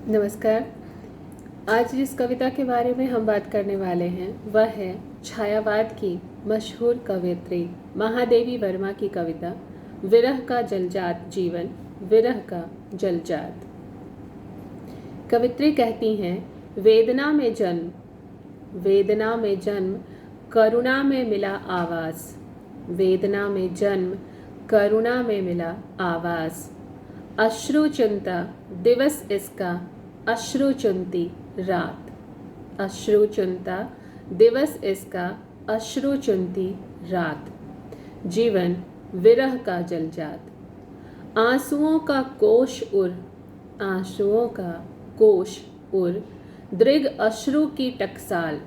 नमस्कार। आज जिस कविता के बारे में हम बात करने वाले हैं वह है छायावाद की मशहूर कवयित्री महादेवी वर्मा की कविता विरह का जलजात जीवन, विरह का जलजात। कवित्री कहती हैं, वेदना में जन्म, वेदना में जन्म, करुणा में मिला आवास, वेदना में जन्म, करुणा में मिला आवास। अश्रु चिंता दिवस इसका, अश्रु चुनती रात, अश्रु चिंता दिवस इसका, अश्रु चुनती रात। जीवन विरह का जलजात। आंसुओं का कोश उर, आंसुओं का कोश उर, दृग अश्रु की टकसाल,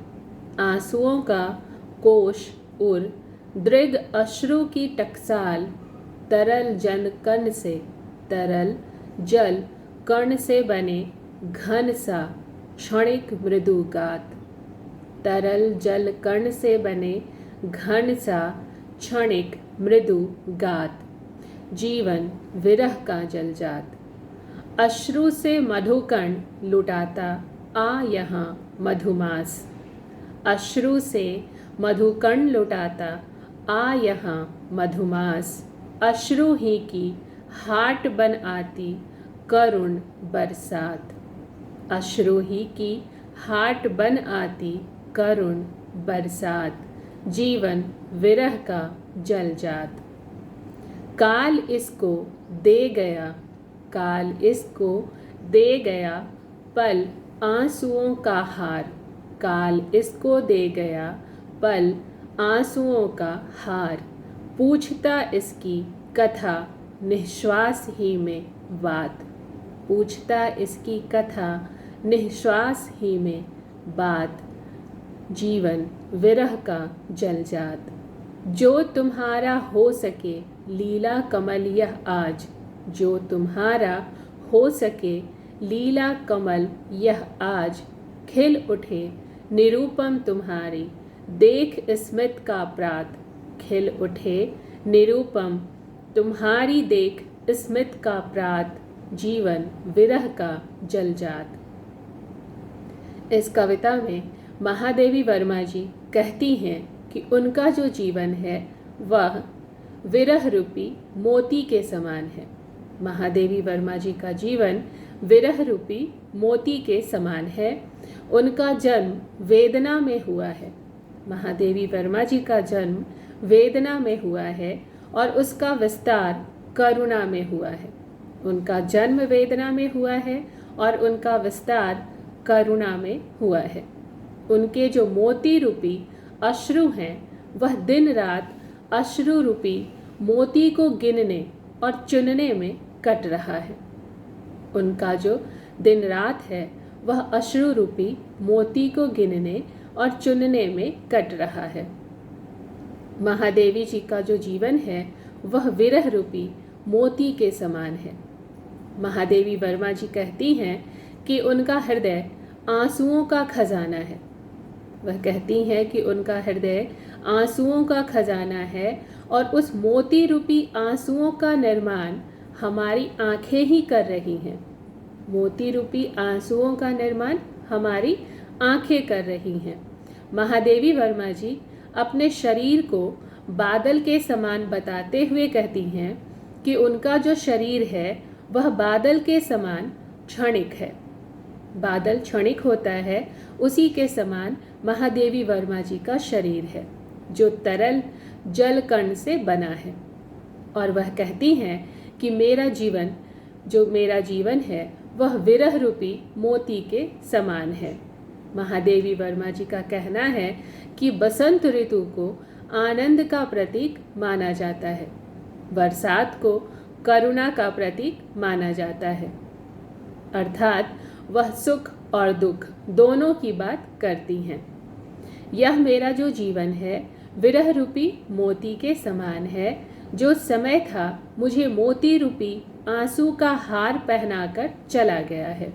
आंसुओं का कोश उर, दृग अश्रु की टकसाल। तरल जन कण से, तरल जल कर्ण से बने घन सा क्षणिक मृदु गात, तरल जल कर्ण से बने घन सा क्षणिक मृदु गात। जीवन विरह का जलजात। अश्रु से मधुकण लुटाता आ यहाँ मधुमास, अश्रु से मधुकण लुटाता आ यहाँ मधुमास। अश्रु ही की हाट बन आती करुण बरसात, अश्रु ही की हाट बन आती करुण बरसात। जीवन विरह का जलजात। काल इसको दे गया, काल इसको दे गया पल आंसुओं का हार, काल इसको दे गया पल आंसुओं का हार। पूछता इसकी कथा निश्वास ही में बात, पूछता इसकी कथा निश्वास ही में बात। जीवन विरह का जलजात। जो तुम्हारा हो सके लीला कमल यह आज, जो तुम्हारा हो सके लीला कमल यह आज। खिल उठे निरूपम तुम्हारी देख स्मित का प्रात, खिल उठे निरूपम तुम्हारी देख स्मित का प्रात। जीवन विरह का जलजात। इस कविता में महादेवी वर्मा जी कहती हैं कि उनका जो जीवन है वह विरह रूपी मोती के समान है। महादेवी वर्मा जी का जीवन विरह रूपी मोती के समान है। उनका जन्म वेदना में हुआ है। महादेवी वर्मा जी का जन्म वेदना में हुआ है और उसका विस्तार करुणा में हुआ है। उनका जन्म वेदना में हुआ है और उनका विस्तार करुणा में हुआ है। उनके जो मोती रूपी अश्रु हैं वह दिन रात अश्रु रूपी मोती को गिनने और चुनने में कट रहा है। उनका जो दिन रात है वह अश्रु रूपी मोती को गिनने और चुनने में कट रहा है। महादेवी जी का जो जीवन है वह विरह रूपी मोती के समान है। महादेवी वर्मा जी कहती हैं कि उनका हृदय आंसुओं का खजाना है। वह कहती हैं कि उनका हृदय आंसुओं का खजाना है और उस मोती रूपी आंसुओं का निर्माण हमारी आंखें ही कर रही हैं। मोती रूपी आंसुओं का निर्माण हमारी आंखें कर रही हैं। महादेवी वर्मा जी अपने शरीर को बादल के समान बताते हुए कहती हैं कि उनका जो शरीर है वह बादल के समान क्षणिक है। बादल क्षणिक होता है, उसी के समान महादेवी वर्मा जी का शरीर है जो तरल जल कण से बना है। और वह कहती हैं कि मेरा जीवन, जो मेरा जीवन है वह विरह रूपी मोती के समान है। महादेवी वर्मा जी का कहना है कि बसंत ऋतु को आनंद का प्रतीक माना जाता है, बरसात को करुणा का प्रतीक माना जाता है। अर्थात वह सुख और दुख दोनों की बात करती हैं। यह मेरा जो जीवन है विरह रूपी मोती के समान है। जो समय था मुझे मोती रूपी आंसू का हार पहनाकर चला गया है।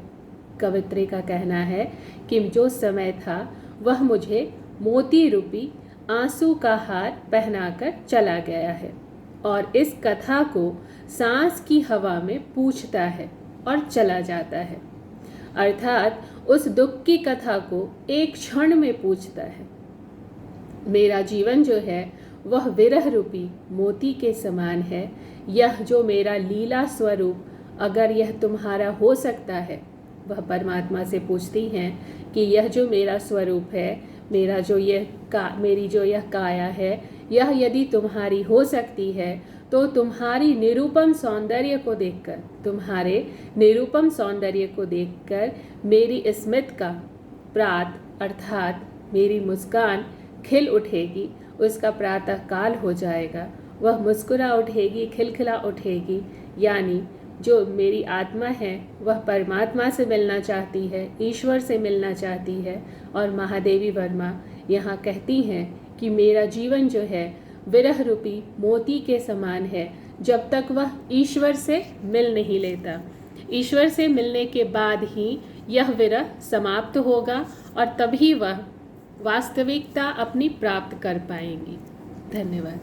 कवित्री का कहना है कि जो समय था वह मुझे मोती रूपी आंसू का हार पहनाकर चला गया है और इस कथा को सांस की हवा में पूछता है और चला जाता है। अर्थात उस दुख की कथा को एक क्षण में पूछता है। मेरा जीवन जो है वह विरह रूपी मोती के समान है। यह जो मेरा लीला स्वरूप, अगर यह तुम्हारा हो सकता है, वह परमात्मा से पूछती हैं कि यह जो मेरा स्वरूप है, मेरी जो यह काया है, यह यदि तुम्हारी हो सकती है तो तुम्हारी निरूपम सौंदर्य को देखकर, तुम्हारे निरूपम सौंदर्य को देखकर मेरी स्मित का प्रात अर्थात मेरी मुस्कान खिल उठेगी। उसका प्रातः काल हो जाएगा, वह मुस्कुरा उठेगी, खिलखिला उठेगी। यानी जो मेरी आत्मा है वह परमात्मा से मिलना चाहती है, ईश्वर से मिलना चाहती है। और महादेवी वर्मा यहाँ कहती हैं कि मेरा जीवन जो है विरह रूपी मोती के समान है, जब तक वह ईश्वर से मिल नहीं लेता। ईश्वर से मिलने के बाद ही यह विरह समाप्त होगा और तभी वह वास्तविकता अपनी प्राप्त कर पाएंगी। धन्यवाद।